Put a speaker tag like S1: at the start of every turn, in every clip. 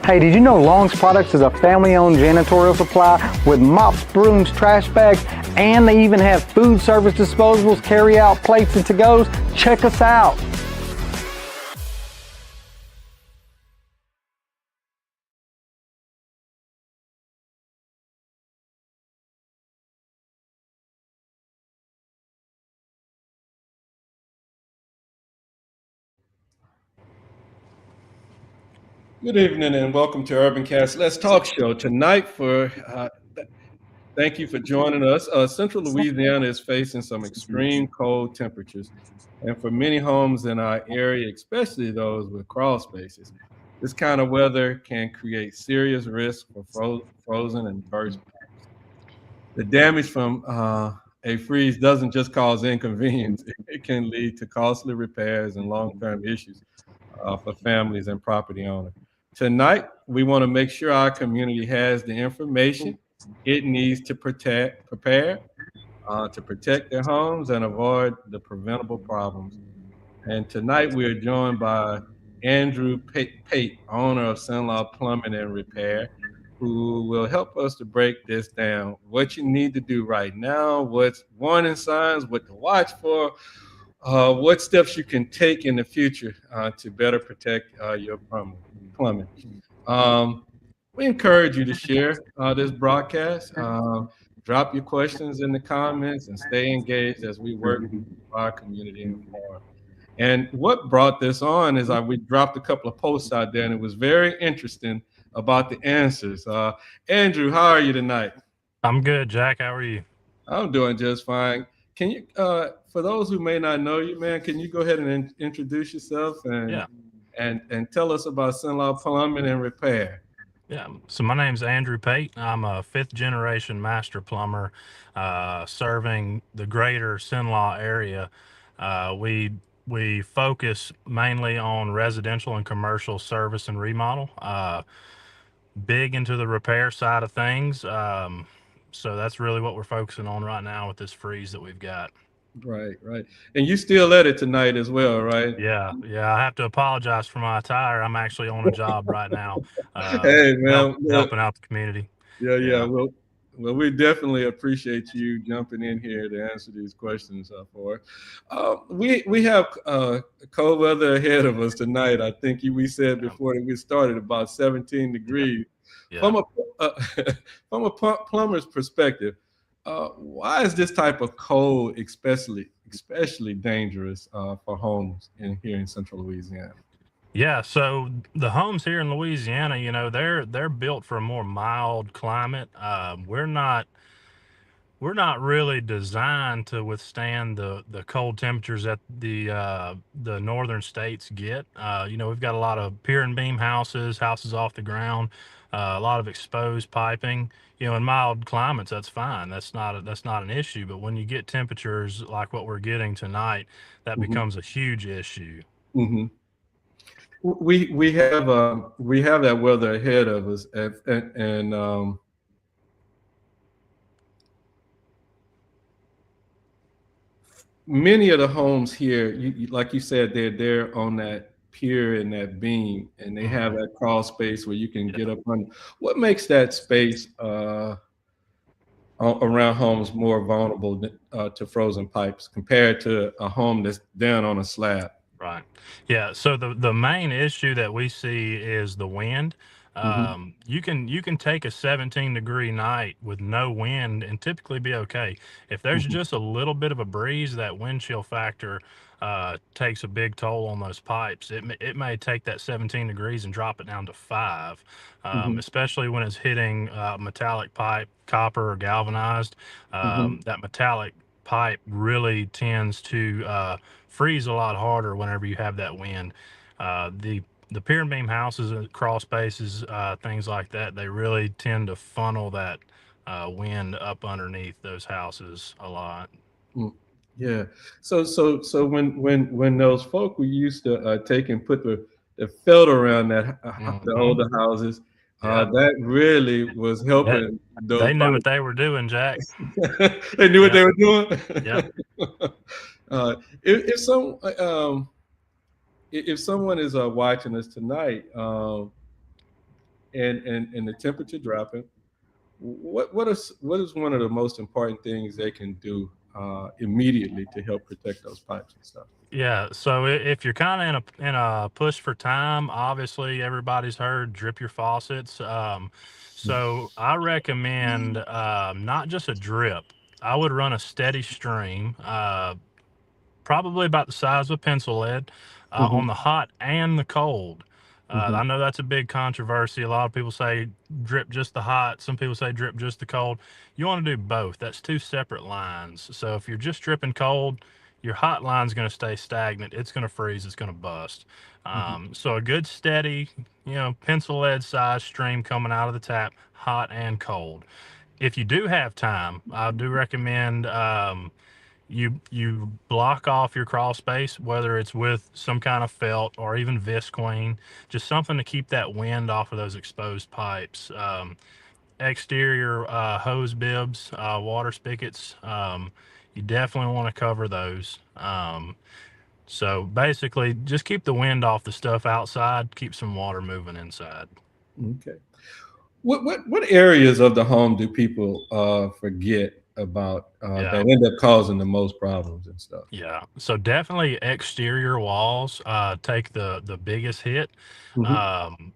S1: Hey, did you know Long's Products is a family-owned janitorial supply with mops, brooms, trash bags, and they even have food service disposables, carry-out plates, and to-goes? Check us out.
S2: Good evening and welcome to UrbanCast Let's Talk Show. Tonight, thank you for joining us. Central Louisiana is facing some extreme cold temperatures, and for many homes in our area, especially those with crawl spaces, this kind of weather can create serious risk for frozen and burst pipes. The damage from a freeze doesn't just cause inconvenience; it can lead to costly repairs and long-term issues for families and property owners. Tonight, we want to make sure our community has the information it needs to prepare to protect their homes and avoid the preventable problems. And tonight, we are joined by Andrew Pate, owner of Cenla Plumbing and Repair, who will help us to break this down. What you need to do right now, what's warning signs, what to watch for, what steps you can take in the future to better protect your plumbing. We encourage you to share this broadcast. Drop your questions in the comments and stay engaged as we work to keep our community informed. And what brought this on is we dropped a couple of posts out there, and it was very interesting about the answers. Andrew, how are you tonight?
S3: I'm good, Jack. How are you?
S2: I'm doing just fine. Can you, for those who may not know you, man, can you go ahead and introduce yourself and tell us about Cenla Plumbing and Repair?
S3: Yeah. So my name's Andrew Pate. I'm a fifth generation master plumber, serving the greater Cenla area. We focus mainly on residential and commercial service and remodel. Big into the repair side of things. So that's really what we're focusing on right now with this freeze that we've got.
S2: Right. And you still at it tonight as well, right?
S3: Yeah. I have to apologize for my attire. I'm actually on a job right now,
S2: Hey, man.
S3: helping out the community.
S2: Yeah. Well, we definitely appreciate you jumping in here to answer these questions for us. We have cold weather ahead of us tonight. I think we said before that we started about 17 degrees.
S3: Yeah.
S2: From a plumber's perspective, why is this type of cold especially dangerous for homes here in Central Louisiana?
S3: Yeah, so the homes here in Louisiana, they're built for a more mild climate. We're not really designed to withstand the cold temperatures that the northern states get. We've got a lot of pier and beam houses off the ground, a lot of exposed piping. In mild climates, that's fine. That's not an issue. But when you get temperatures like what we're getting tonight, that becomes a huge issue.
S2: Mm-hmm. We have that weather ahead of us, and many of the homes here, like you said, they're on that pier and that beam, and they have that crawl space where you can get up on. What makes that space around homes more vulnerable to frozen pipes compared to a home that's down on a slab?
S3: Right. Yeah. So the main issue that we see is the wind. You can take a 17-degree night with no wind and typically be okay. If there's just a little bit of a breeze, that wind chill factor takes a big toll on those pipes. It may take that 17 degrees and drop it down to 5, especially when it's hitting metallic pipe, copper or galvanized. That metallic pipe really tends to freeze a lot harder whenever you have that wind. The pier and beam houses, crawl spaces, things like that, they really tend to funnel that wind up underneath those houses a lot.
S2: Yeah. So when those folk we used to take and put the felt around that the older houses, that really was helping.
S3: They knew what they were doing, Jack.
S2: They knew what they were doing.
S3: Yep.
S2: If someone is watching us tonight, and the temperature dropping, what is one of the most important things they can do immediately to help protect those pipes and stuff?
S3: Yeah, so if you're kind of in a push for time, obviously everybody's heard drip your faucets. So I recommend not just a drip. I would run a steady stream, probably about the size of a pencil lead,
S2: Mm-hmm.
S3: on the hot and the cold.
S2: Mm-hmm.
S3: I know that's a big controversy. A lot of people say drip just the hot. Some people say drip just the cold. You want to do both. That's two separate lines. So if you're just dripping cold, your hot line's going to stay stagnant. It's going to freeze. It's going to bust.
S2: Mm-hmm.
S3: So a good steady, pencil lead size stream coming out of the tap, hot and cold. If you do have time, I do recommend you block off your crawl space, whether it's with some kind of felt or even visqueen, just something to keep that wind off of those exposed pipes. Exterior hose bibs, water spigots, you definitely want to cover those. So basically, just keep the wind off the stuff outside, keep some water moving inside.
S2: Okay. What areas of the home do people forget about
S3: Yeah.
S2: that end up causing the most problems and stuff?
S3: Yeah. So definitely exterior walls take the biggest hit.
S2: Mm-hmm.
S3: Um,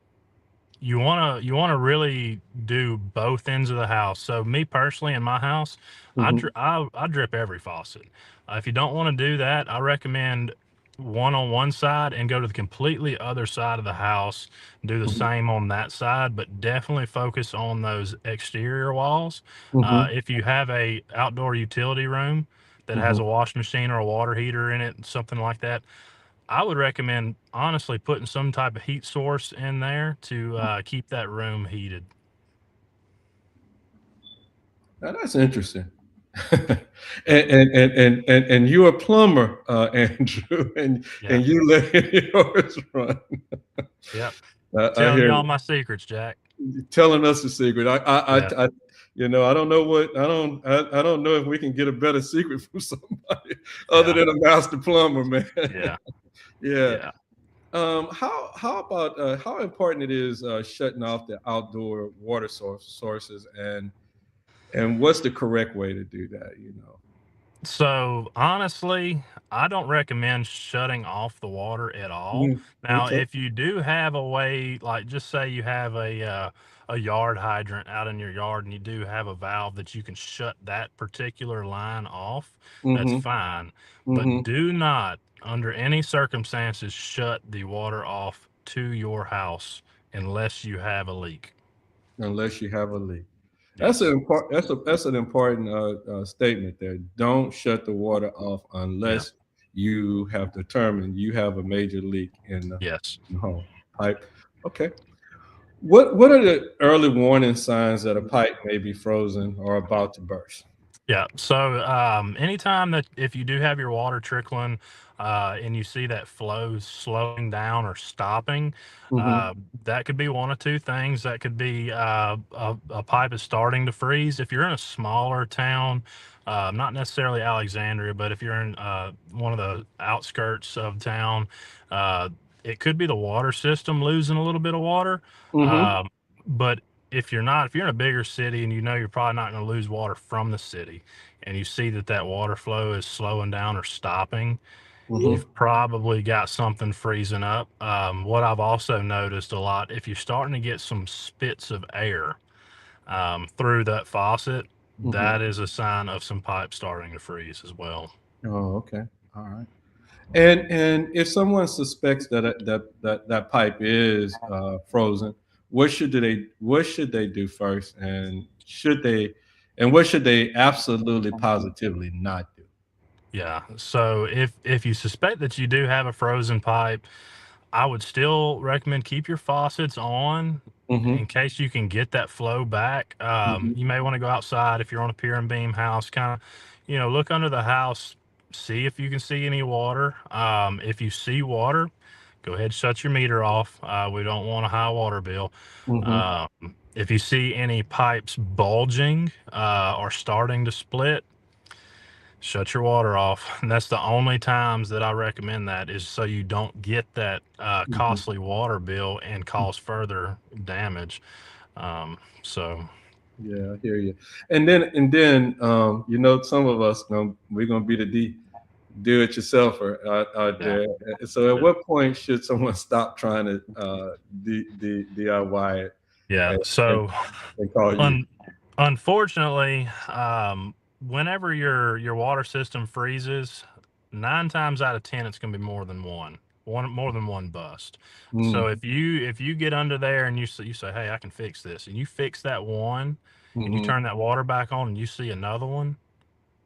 S3: you wanna really do both ends of the house. So me personally, in my house,
S2: Mm-hmm.
S3: I drip every faucet. If you don't want to do that, I recommend one on one side and go to the completely other side of the house. Do the
S2: Mm-hmm.
S3: same on that side, but definitely focus on those exterior walls.
S2: Mm-hmm.
S3: If you have a outdoor utility room that has
S2: Mm-hmm.
S3: a washing machine or a water heater in it, something like that, I would recommend honestly putting some type of heat source in there to keep that room heated.
S2: Now that's interesting. And you're a plumber, Andrew,
S3: Yeah.
S2: and you let yours run.
S3: Yep.
S2: I
S3: Telling
S2: hear
S3: you all
S2: you
S3: my secrets, Jack.
S2: telling us the secret.
S3: Yeah.
S2: I don't know what I don't know if we can get a better secret from somebody other
S3: Yeah.
S2: than a master plumber, man.
S3: Yeah.
S2: Yeah.
S3: Yeah.
S2: How about how important it is shutting off the outdoor water sources and what's the correct way to do that?
S3: So honestly, I don't recommend shutting off the water at all.
S2: Mhm.
S3: Now,
S2: Okay.
S3: if you do have a way, like just say you have a yard hydrant out in your yard and you do have a valve that you can shut that particular line off, that's
S2: Mm-hmm.
S3: fine. But
S2: Mm-hmm.
S3: do not, under any circumstances, shut the water off to your house unless you have a leak.
S2: Unless you have a leak.
S3: Yes.
S2: That's an important statement there. Don't shut the water off
S3: Yeah.
S2: unless you have determined you have a major leak in
S3: Yes.
S2: the home pipe. Okay. What are the early warning signs that a pipe may be frozen or about to burst?
S3: Yeah. So anytime that if you do have your water trickling and you see that flow slowing down or stopping,
S2: Mm-hmm.
S3: uh, that could be one of two things. That could be a pipe is starting to freeze. If you're in a smaller town, not necessarily Alexandria, but if you're in one of the outskirts of town, uh, it could be the water system losing a little bit of water.
S2: Mm-hmm.
S3: Um, but if you're in a bigger city and you know you're probably not going to lose water from the city, and you see that that water flow is slowing down or stopping,
S2: Mm-hmm.
S3: you've probably got something freezing up. What I've also noticed a lot, if you're starting to get some spits of air through that faucet,
S2: Mm-hmm.
S3: that is a sign of some pipe starting to freeze as well.
S2: Oh, okay. All right. And if someone suspects that pipe is frozen, what should they do first, and what should they absolutely positively not do?
S3: Yeah. So if you suspect that you do have a frozen pipe, I would still recommend keep your faucets on
S2: Mm-hmm.
S3: in case you can get that flow back.
S2: Mm-hmm.
S3: You may want to go outside if you're on a pier and beam house, kind of, look under the house, see if you can see any water. If you see water, go ahead and shut your meter off. We don't want a high water bill.
S2: Mm-hmm.
S3: Um, if you see any pipes bulging or starting to split, Shut your water off. And that's the only times that I recommend that, is so you don't get that costly water bill and cause further damage. So
S2: Yeah, I hear you. And then some of us, we're gonna be the do-it-yourselfer out
S3: yeah,
S2: there. So at
S3: yeah,
S2: what point should someone stop trying to DIY it
S3: yeah.
S2: and, and,
S3: So
S2: and call you?
S3: un- unfortunately, whenever your water system freezes, 9 times out of 10 it's going to be more than one bust. So
S2: Mm,
S3: if you get under there and you say, hey, I can fix this, and you fix that one, and you
S2: mm-hmm,
S3: turn that water back on, and you see another one,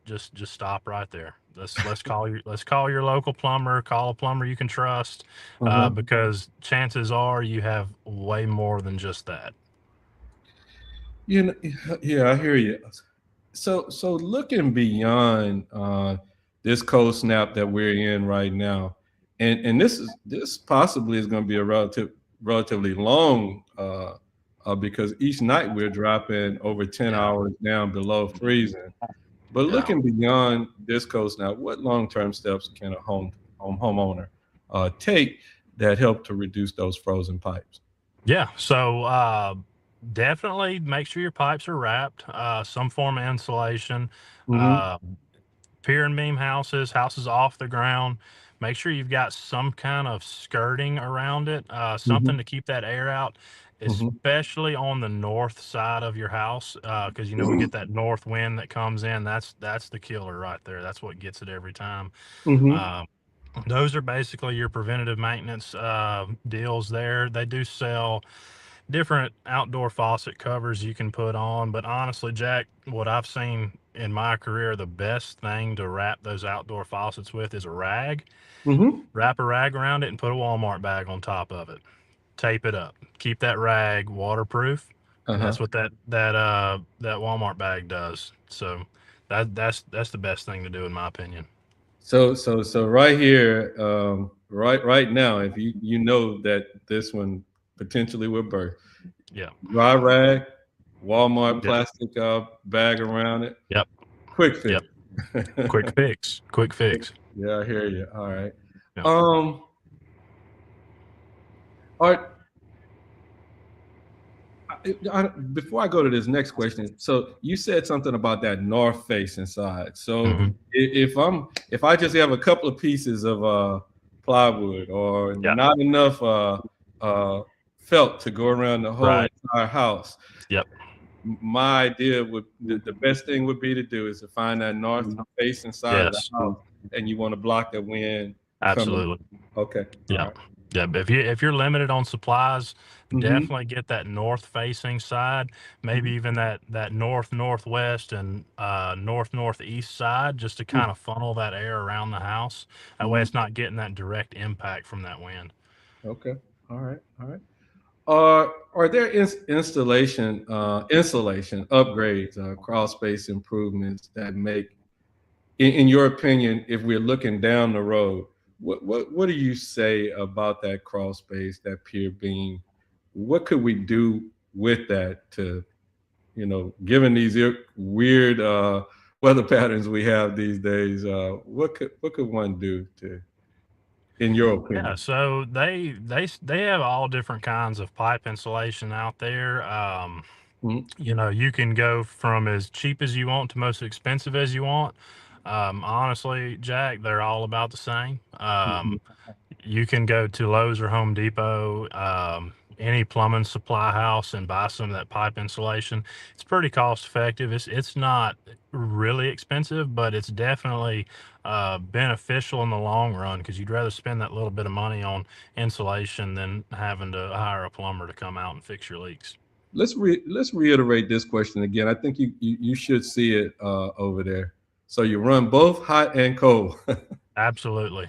S3: just stop right there. Let's call your local plumber. Call a plumber you can trust,
S2: uh-huh.
S3: because chances are you have way more than just that.
S2: You know, yeah, I hear you. So looking beyond this cold snap that we're in right now, and this possibly is going to be a relatively long because each night we're dropping over 10
S3: Yeah,
S2: hours down below freezing. But
S3: yeah.
S2: looking beyond this coast now, what long-term steps can a homeowner take that help to reduce those frozen pipes?
S3: Yeah. So definitely make sure your pipes are wrapped, some form of insulation.
S2: Mm-hmm.
S3: Uh, Pier and beam houses off the ground. Make sure you've got some kind of skirting around it, something
S2: Mm-hmm.
S3: to keep that air out,
S2: Mm-hmm.
S3: especially on the north side of your house, because we get that north wind that comes in. That's the killer right there. That's what gets it every time.
S2: Mm-hmm.
S3: Um, those are basically your preventative maintenance deals there. They do sell different outdoor faucet covers you can put on, but honestly, Jack, what I've seen in my career, the best thing to wrap those outdoor faucets with is a rag.
S2: Mm-hmm.
S3: Wrap a rag around it and put a Walmart bag on top of it. Tape it up. Keep that rag waterproof, and
S2: Uh-huh.
S3: that's what that Walmart bag does. So that's the best thing to do in my opinion.
S2: So right here, right now, if you know that this one potentially will burst,
S3: Yeah.
S2: dry rag, Walmart
S3: Yep.
S2: plastic bag around it,
S3: Yep.
S2: quick
S3: Yep.
S2: fix.
S3: Quick fix. Quick fix.
S2: Yeah, I hear you. All right.
S3: Yep.
S2: Um, are before I go to this next question, so you said something about that north face inside. So
S3: Hmm.
S2: if I just have a couple of pieces of plywood or
S3: Yeah.
S2: not enough felt to go around the whole
S3: Right.
S2: entire house,
S3: Yep.
S2: my idea would the best thing would be to do is to find that north face inside of the
S3: Yes.
S2: house, and you want to block the wind coming.
S3: Absolutely.
S2: Okay, all
S3: Yeah.
S2: right.
S3: Yeah. But if you're limited on supplies,
S2: Mm-hmm.
S3: definitely get that north facing side, maybe
S2: Mm-hmm.
S3: even that northwest and northeast side, just to kind of funnel that air around the house. That way
S2: Mm-hmm.
S3: it's not getting that direct impact from that wind.
S2: Okay, all right, all right. Are there installation upgrades, crawl space improvements that make, in your opinion, if we're looking down the road, what do you say about that crawl space, that pier beam? What could we do with that to, given these weird weather patterns we have these days? What could one do to, in your
S3: Yeah,
S2: opinion?
S3: so they have all different kinds of pipe insulation out there.
S2: Mhm.
S3: You can go from as cheap as you want to most expensive as you want. Honestly, Jack, they're all about the same.
S2: Mhm.
S3: You can go to Lowe's or Home Depot, any plumbing supply house, and buy some of that pipe insulation. It's pretty cost effective. It's not really expensive, but it's definitely beneficial in the long run, because you'd rather spend that little bit of money on insulation than having to hire a plumber to come out and fix your leaks.
S2: Let's reiterate this question again. I think you should see it over there. So you run both hot and cold.
S3: Absolutely.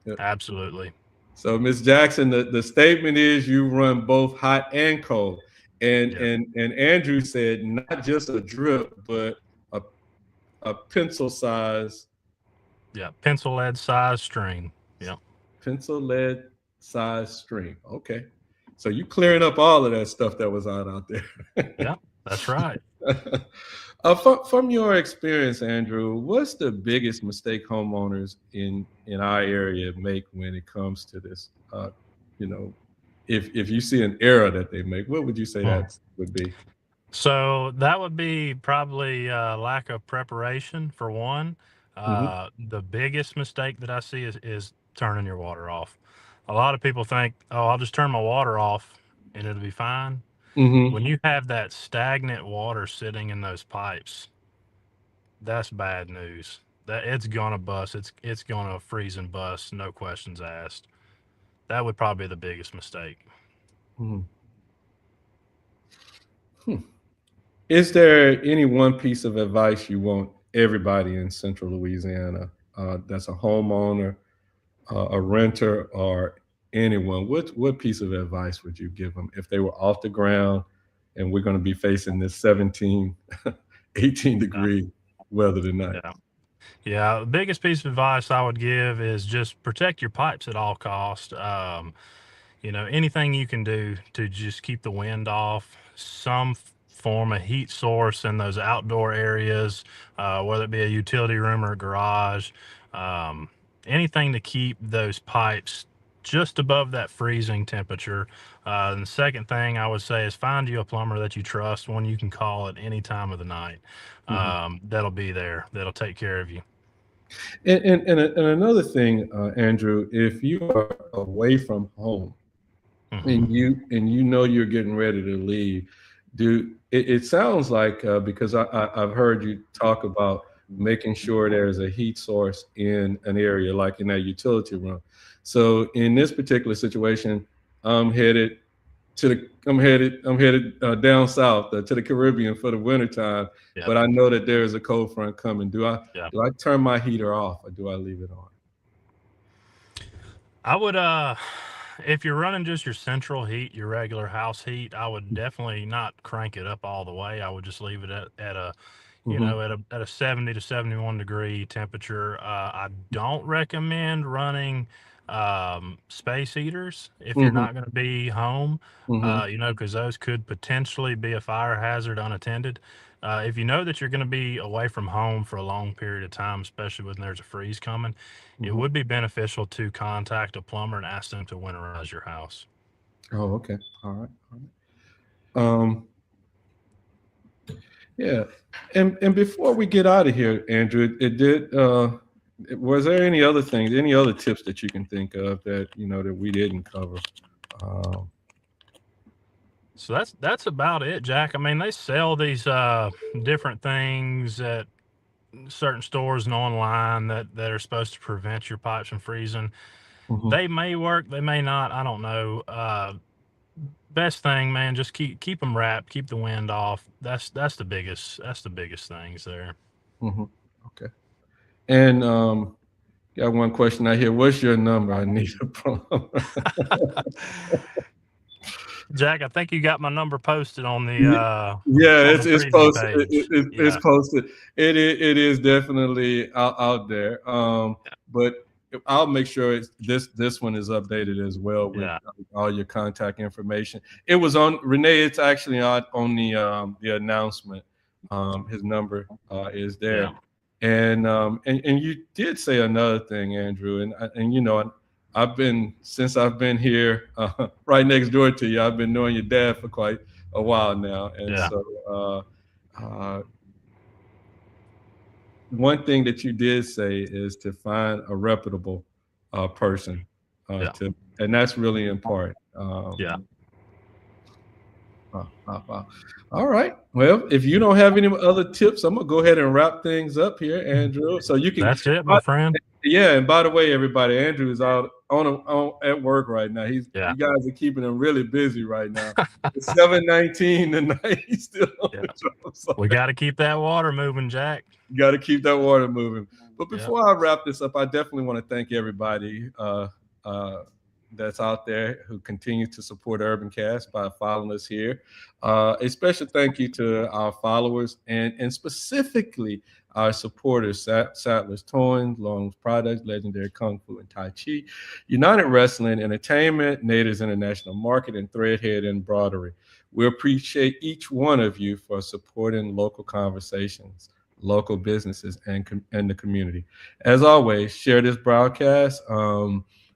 S2: Yeah.
S3: Absolutely.
S2: So Miss Jackson, the statement is you run both hot and cold. And
S3: Yeah.
S2: and Andrew said not just a drip, but a a pencil size
S3: Yeah. Pencil lead size string. Yeah.
S2: pencil lead size string. Okay. So you clearing up all of that stuff that was out there.
S3: Yeah. That's right.
S2: From your experience, Andrew, what's the biggest mistake homeowners in our area make when it comes to this? You know, if you see an error that they make, what would you say that would be?
S3: So that would be probably lack of preparation for one.
S2: Mm-hmm.
S3: The biggest mistake that I see is turning your water off. A lot of people think, oh, I'll just turn my water off and it'll be fine.
S2: Mm-hmm.
S3: When you have that stagnant water sitting in those pipes, that's bad news. That it's gonna bust. It's gonna freeze and bust. No questions asked. That would probably be the biggest mistake.
S2: Mm-hmm. Is there any one piece of advice you want everybody in Central Louisiana, that's a homeowner, a renter, or anyone? What piece of advice would you give them if they were off the ground and we're going to be facing this 17, 18
S3: Yeah.
S2: degree weather tonight?
S3: Yeah. Yeah, the biggest piece of advice I would give is just protect your pipes at all cost. Anything you can do to just keep the wind off, some form of heat source in those outdoor areas, whether it be a utility room or a garage, um, anything to keep those pipes just above that freezing temperature. And the second thing I would say is find you a plumber that you trust, one you can call at any time of the night.
S2: Mhm.
S3: That'll be there. That'll take care of you.
S2: And another thing, Andrew, if you are away from home,
S3: Mhm.
S2: and you know you're getting ready to leave, it sounds like, because I've heard you talk about making sure there's a heat source in an area like in that utility room. So in this particular situation, I'm headed I'm headed down south, to the Caribbean for the wintertime,
S3: Yep.
S2: but I know that there is a cold front coming. Do I
S3: Yeah.
S2: do I turn my heater off, or do I leave it on?
S3: I would if you're running just your central heat, your regular house heat, I would definitely not crank it up all the way. I would just leave it at a
S2: Hmm.
S3: at a 70 to 71 degree temperature. I don't recommend running space heaters if you're
S2: Hmm.
S3: not going to be home,
S2: Hmm.
S3: because those could potentially be a fire hazard unattended. If you know that you're going to be away from home for a long period of time, especially when there's a freeze coming, it
S2: Hmm.
S3: would be beneficial to contact a plumber and ask them to winterize your house.
S2: Oh, okay. All right. All right. Yeah. And before we get out of here, Andrew, it did. Was there any other things, any other tips that you can think of that that we didn't cover? Um,
S3: So that's about it, Jack. I mean, they sell these different things at certain stores and online that are supposed to prevent your pipes from freezing.
S2: mhm.
S3: They may work, they may not. I don't know. Best thing, man, just keep them wrapped, keep the wind off. That's the biggest things there.
S2: Mhm. Okay. And got one question out here. What's your number? I need a plumber.
S3: Jack, I think you got my number posted on the
S2: Ye- Yeah,
S3: on the
S2: it's
S3: preview
S2: posted.
S3: page.
S2: It's
S3: Yeah.
S2: posted. It is definitely out there. But I'll make sure this one is updated as well with
S3: Yeah.
S2: all your contact information. It was on Renee. It's actually on the announcement. His number is
S3: Yeah.
S2: there, and you did say another thing, Andrew, and since I've been here, right next door to you. I've been knowing your dad for quite a while now, and
S3: Yeah.
S2: so one thing that you did say is to find a reputable person,
S3: Yeah.
S2: and that's really important.
S3: Yeah.
S2: All right. Well, if you don't have any other tips, I'm gonna go ahead and wrap things up here, Andrew. So you can.
S3: That's it, my friend.
S2: Yeah, and by the way, everybody, Andrew is out at work right now.
S3: Yeah.
S2: You guys are keeping him really busy right now. It's 7:19 tonight. He's still on
S3: Yeah.
S2: the job. So
S3: We got to keep that water moving, Jack.
S2: you got to keep that water moving. But
S3: Yeah.
S2: before I wrap this up, I definitely want to thank everybody that's out there who continue to support UrbanCast by following us here. A special thank you to our followers and specifically our supporters: Sattlers Toys, Long's Products, Legendary Kung Fu and Tai Chi, United Wrestling Entertainment, Nader's International Market, and Threadhead Embroidery. We appreciate each one of you for supporting local conversations, local businesses, and the community. As always, share this broadcast.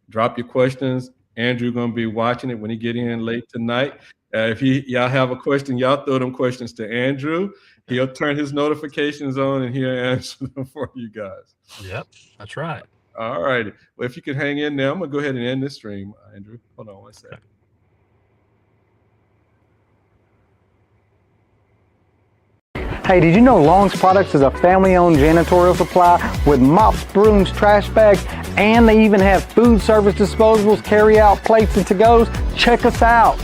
S2: Drop your questions. Andrew going to be watching it when he get in late tonight. If y'all have a question, y'all throw them questions to Andrew. He'll turn his notifications on and he'll answer them for you guys.
S3: Yep, that's right.
S2: All right. Well, if you can hang in there, I'm going to go ahead and end this stream, Andrew. Hold on one second.
S1: Hey, did you know Long's Products is a family-owned janitorial supply with mops, brooms, trash bags, and they even have food service disposables, carry-out plates, and to-goes? Check us out.